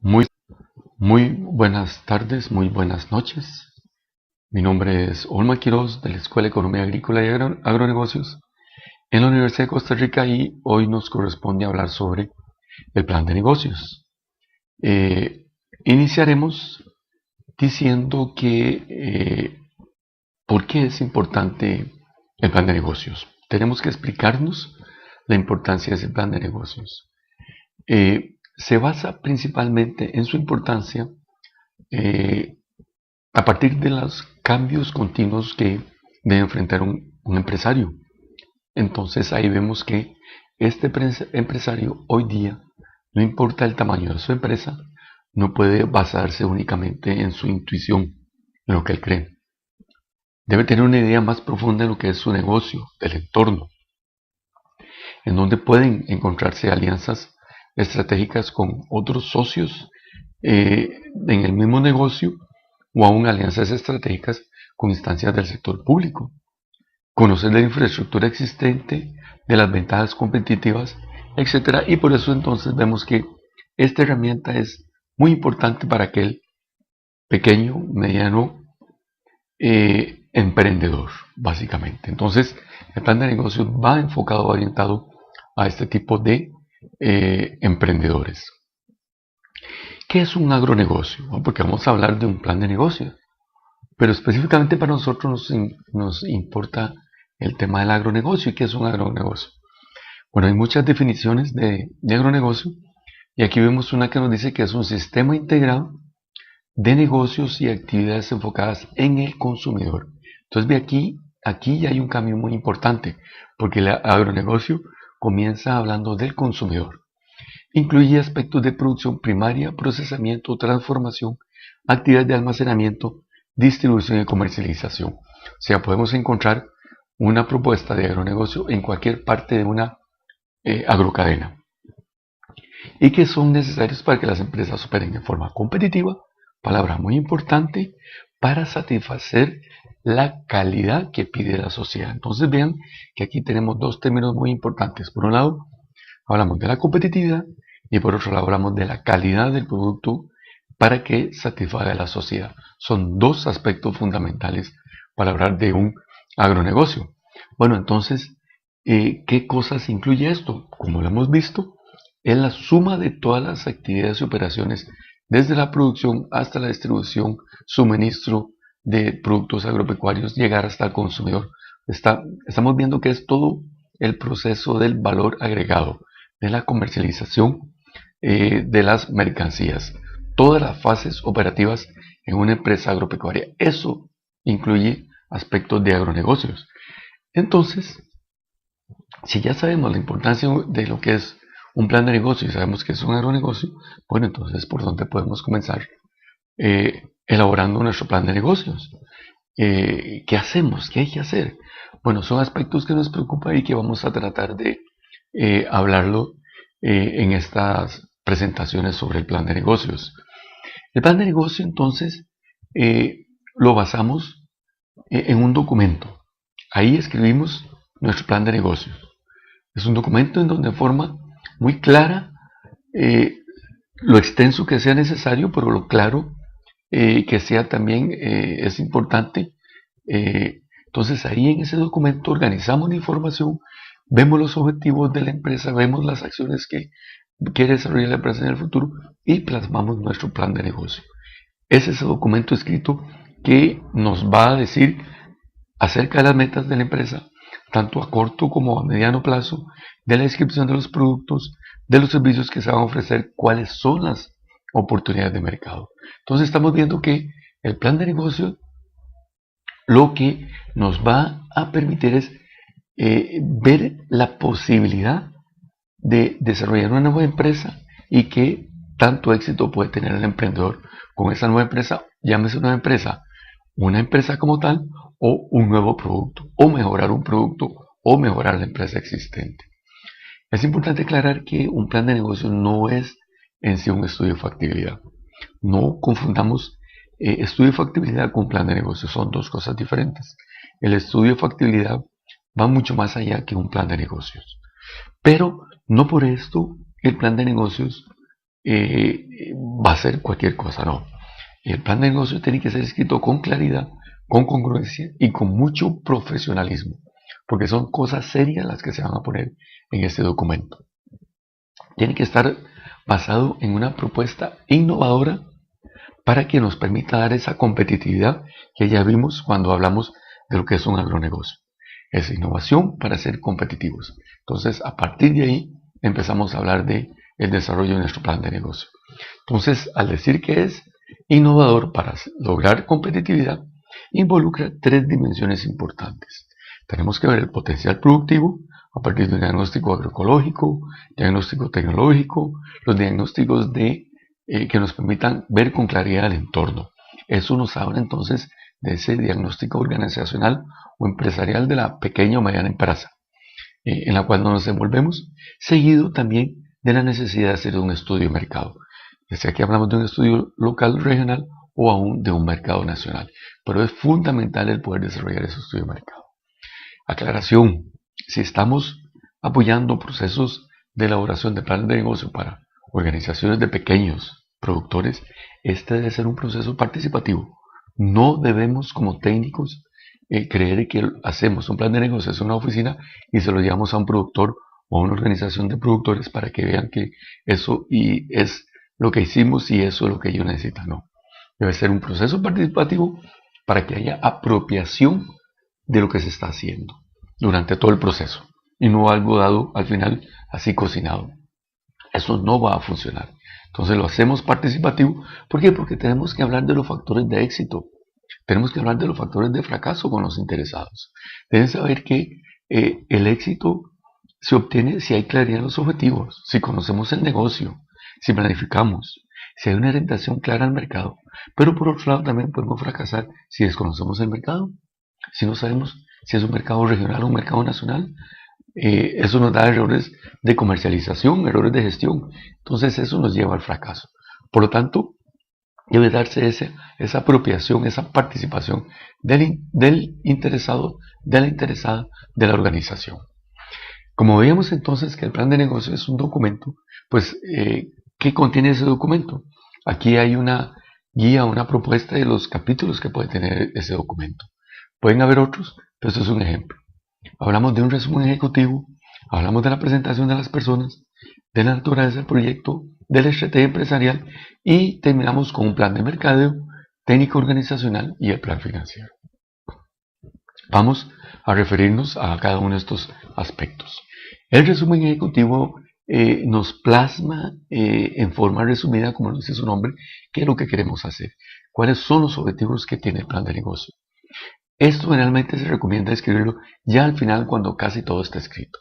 Muy, muy buenas tardes, muy buenas noches. Mi nombre es Olma Quiroz de la Escuela de Economía Agrícola y Agronegocios en la Universidad de Costa Rica y hoy nos corresponde hablar sobre el plan de negocios. Iniciaremos diciendo que ¿por qué es importante el plan de negocios? Tenemos que explicarnos la importancia de ese plan de negocios. Se basa principalmente en su importancia eh, a partir de los cambios continuos que debe enfrentar un empresario. Entonces ahí vemos que este empresario hoy día, no importa el tamaño de su empresa, no puede basarse únicamente en su intuición, en lo que él cree. Debe tener una idea más profunda de lo que es su negocio, del entorno, en donde pueden encontrarse alianzas estratégicas con otros socios en el mismo negocio o aún alianzas estratégicas con instancias del sector público. Conocer la infraestructura existente, de las ventajas competitivas, etc. Y por eso entonces vemos que esta herramienta es muy importante para aquel pequeño, mediano emprendedor, básicamente. Entonces, el plan de negocios va enfocado, orientado a este tipo de emprendedores. ¿Qué es un agronegocio? Bueno, porque vamos a hablar de un plan de negocio, pero específicamente para nosotros nos importa el tema del agronegocio. ¿Y qué es un agronegocio? Bueno, hay muchas definiciones de agronegocio y aquí vemos una que nos dice que es un sistema integrado de negocios y actividades enfocadas en el consumidor. Entonces, ve aquí ya hay un cambio muy importante, porque el agronegocio comienza hablando del consumidor. Incluye aspectos de producción primaria, procesamiento, transformación, actividades de almacenamiento, distribución y comercialización. O sea, podemos encontrar una propuesta de agronegocio en cualquier parte de una agrocadena y que son necesarios para que las empresas operen de forma competitiva, palabra muy importante, para satisfacer la calidad que pide la sociedad. Entonces vean que aquí tenemos dos términos muy importantes. Por un lado, hablamos de la competitividad y por otro lado hablamos de la calidad del producto para que satisfaga a la sociedad. Son dos aspectos fundamentales para hablar de un agronegocio. Bueno, entonces, ¿qué cosas incluye esto? Como lo hemos visto, es la suma de todas las actividades y operaciones, desde la producción hasta la distribución, suministro de productos agropecuarios, llegar hasta el consumidor. Estamos viendo que es todo el proceso del valor agregado, de la comercialización de las mercancías, todas las fases operativas en una empresa agropecuaria. Eso incluye aspectos de agronegocios. Entonces, si ya sabemos la importancia de lo que es un plan de negocio y sabemos que es un agronegocio, bueno, entonces por dónde podemos comenzar elaborando nuestro plan de negocios. ¿Qué hacemos? ¿Qué hay que hacer? Bueno, son aspectos que nos preocupan y que vamos a tratar de hablarlo en estas presentaciones sobre el plan de negocios. El plan de negocio, entonces, lo basamos en un documento. Ahí escribimos nuestro plan de negocios. Es un documento en donde de forma muy clara, eh, lo extenso que sea necesario, pero lo claro que sea también es importante. Entonces ahí en ese documento organizamos la información, vemos los objetivos de la empresa, vemos las acciones que quiere desarrollar la empresa en el futuro y plasmamos nuestro plan de negocio. Es ese documento escrito que nos va a decir acerca de las metas de la empresa, tanto a corto como a mediano plazo, de la descripción de los productos, de los servicios que se van a ofrecer, cuáles son las oportunidades de mercado. Entonces estamos viendo que el plan de negocio lo que nos va a permitir es ver la posibilidad de desarrollar una nueva empresa y qué tanto éxito puede tener el emprendedor con esa nueva empresa, llámese una empresa como tal o un nuevo producto, o mejorar un producto o mejorar la empresa existente. Es importante aclarar que un plan de negocio no es en sí un estudio de factibilidad. No confundamos estudio de factibilidad con plan de negocio, son dos cosas diferentes. El estudio de factibilidad va mucho más allá que un plan de negocios. Pero no por esto el plan de negocios va a ser cualquier cosa, no. El plan de negocio tiene que ser escrito con claridad, con congruencia y con mucho profesionalismo, porque son cosas serias las que se van a poner en este documento. Tiene que estar basado en una propuesta innovadora para que nos permita dar esa competitividad que ya vimos cuando hablamos de lo que es un agronegocio. Es innovación para ser competitivos. Entonces, a partir de ahí, empezamos a hablar de el desarrollo de nuestro plan de negocio. Entonces, al decir que es innovador para lograr competitividad, involucra tres dimensiones importantes. Tenemos que ver el potencial productivo a partir de un diagnóstico agroecológico, diagnóstico tecnológico, los diagnósticos que nos permitan ver con claridad el entorno. Eso nos habla entonces de ese diagnóstico organizacional o empresarial de la pequeña o mediana empresa en la cual nos desenvolvemos, seguido también de la necesidad de hacer un estudio de mercado. Ya sea que hablamos de un estudio local, regional o aún de un mercado nacional. Pero es fundamental el poder desarrollar ese estudio de mercado. Aclaración, si estamos apoyando procesos de elaboración de planes de negocio para organizaciones de pequeños productores, este debe ser un proceso participativo. No debemos como técnicos creer que hacemos un plan de negocio en una oficina y se lo llevamos a un productor o a una organización de productores para que vean que eso y es lo que hicimos y eso es lo que ellos necesitan. No, debe ser un proceso participativo para que haya apropiación de lo que se está haciendo durante todo el proceso y no algo dado al final así cocinado. Eso no va a funcionar. Entonces lo hacemos participativo. ¿Por qué? Porque tenemos que hablar de los factores de éxito. Tenemos que hablar de los factores de fracaso con los interesados. Deben saber que el éxito se obtiene si hay claridad en los objetivos, si conocemos el negocio, si planificamos, si hay una orientación clara al mercado. Pero por otro lado también podemos fracasar si desconocemos el mercado, si no sabemos si es un mercado regional o un mercado nacional. Eso nos da errores de comercialización, errores de gestión. Entonces eso nos lleva al fracaso. Por lo tanto, debe darse esa apropiación, esa participación del interesado, de la interesada, de la organización. Como veíamos entonces que el plan de negocio es un documento, pues, ¿qué contiene ese documento? Aquí hay una guía, una propuesta de los capítulos que puede tener ese documento. Pueden haber otros, pero esto es un ejemplo. Hablamos de un resumen ejecutivo, hablamos de la presentación de las personas, de la naturaleza del proyecto, de la estrategia empresarial y terminamos con un plan de mercadeo, técnica organizacional y el plan financiero. Vamos a referirnos a cada uno de estos aspectos. El resumen ejecutivo nos plasma en forma resumida, como lo dice su nombre, qué es lo que queremos hacer, cuáles son los objetivos que tiene el plan de negocio. Esto generalmente se recomienda escribirlo ya al final cuando casi todo está escrito.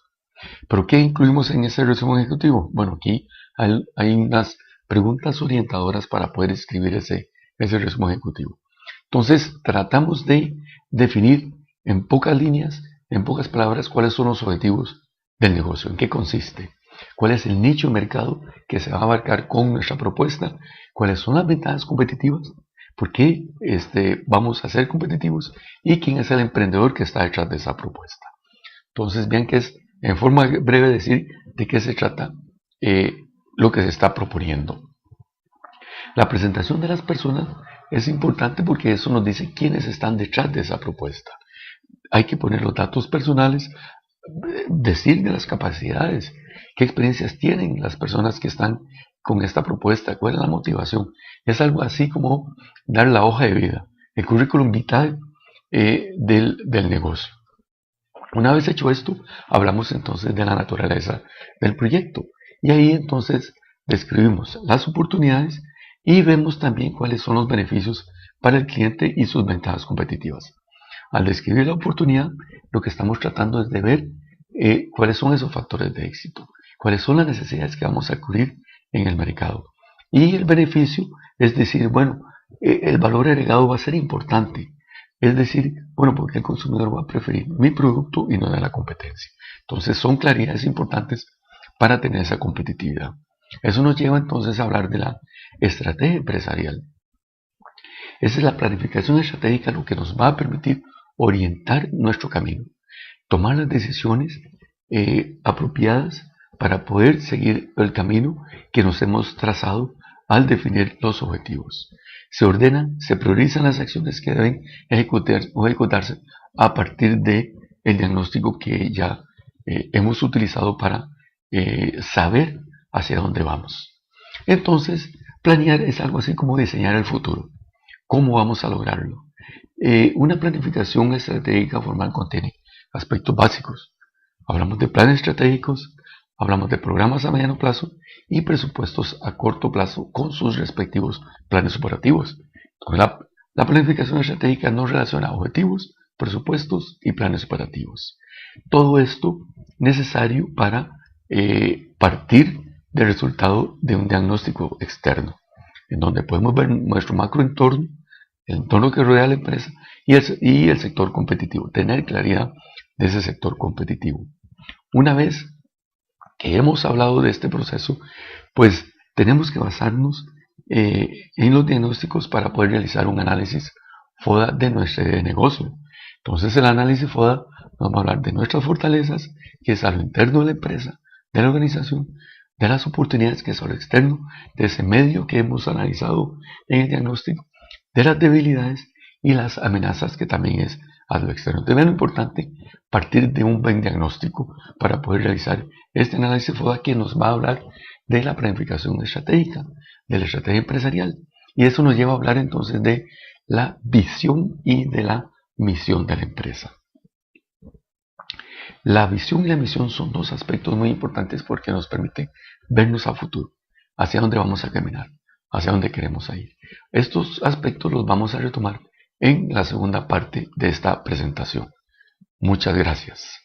¿Pero qué incluimos en ese resumen ejecutivo? Bueno, aquí hay unas preguntas orientadoras para poder escribir ese resumen ejecutivo. Entonces, tratamos de definir en pocas líneas, en pocas palabras, cuáles son los objetivos del negocio, en qué consiste, cuál es el nicho de mercado que se va a abarcar con nuestra propuesta, cuáles son las ventajas competitivas, por qué vamos a ser competitivos y quién es el emprendedor que está detrás de esa propuesta. Entonces, vean que es en forma breve decir de qué se trata lo que se está proponiendo. La presentación de las personas es importante porque eso nos dice quiénes están detrás de esa propuesta. Hay que poner los datos personales, decir de las capacidades, qué experiencias tienen las personas que están con esta propuesta, cuál es la motivación. Es algo así como dar la hoja de vida, el currículum vitae del negocio. Una vez hecho esto, hablamos entonces de la naturaleza del proyecto y ahí entonces describimos las oportunidades y vemos también cuáles son los beneficios para el cliente y sus ventajas competitivas. Al describir la oportunidad, lo que estamos tratando es de ver cuáles son esos factores de éxito, cuáles son las necesidades que vamos a cubrir en el mercado. Y el beneficio es decir, bueno, el valor agregado va a ser importante. Es decir, bueno, porque el consumidor va a preferir mi producto y no de la competencia. Entonces son claridades importantes para tener esa competitividad. Eso nos lleva entonces a hablar de la estrategia empresarial. Esa es la planificación estratégica lo que nos va a permitir orientar nuestro camino, tomar las decisiones apropiadas para poder seguir el camino que nos hemos trazado al definir los objetivos. Se ordenan, se priorizan las acciones que deben ejecutarse a partir de el diagnóstico que ya hemos utilizado para saber hacia dónde vamos. Entonces, planear es algo así como diseñar el futuro. ¿Cómo vamos a lograrlo? Una planificación estratégica formal contiene aspectos básicos. Hablamos de planes estratégicos, hablamos de programas a mediano plazo y presupuestos a corto plazo con sus respectivos planes operativos. La planificación estratégica nos relaciona objetivos, presupuestos y planes operativos. Todo esto necesario para partir del resultado de un diagnóstico externo, en donde podemos ver nuestro macroentorno, el entorno que rodea a la empresa y el sector competitivo, tener claridad de ese sector competitivo. Una vez que hemos hablado de este proceso, pues tenemos que basarnos en los diagnósticos para poder realizar un análisis FODA de nuestro negocio. Entonces el análisis FODA nos va a hablar de nuestras fortalezas, que es a lo interno de la empresa, de la organización, de las oportunidades, que es a lo externo, de ese medio que hemos analizado en el diagnóstico, de las debilidades y las amenazas, que también es a lo externo. También es importante partir de un buen diagnóstico para poder realizar este análisis FODA, que nos va a hablar de la planificación estratégica, de la estrategia empresarial. Y eso nos lleva a hablar entonces de la visión y de la misión de la empresa. La visión y la misión son dos aspectos muy importantes porque nos permiten vernos a futuro, hacia dónde vamos a caminar, hacia dónde queremos ir. Estos aspectos los vamos a retomar en la segunda parte de esta presentación. Muchas gracias.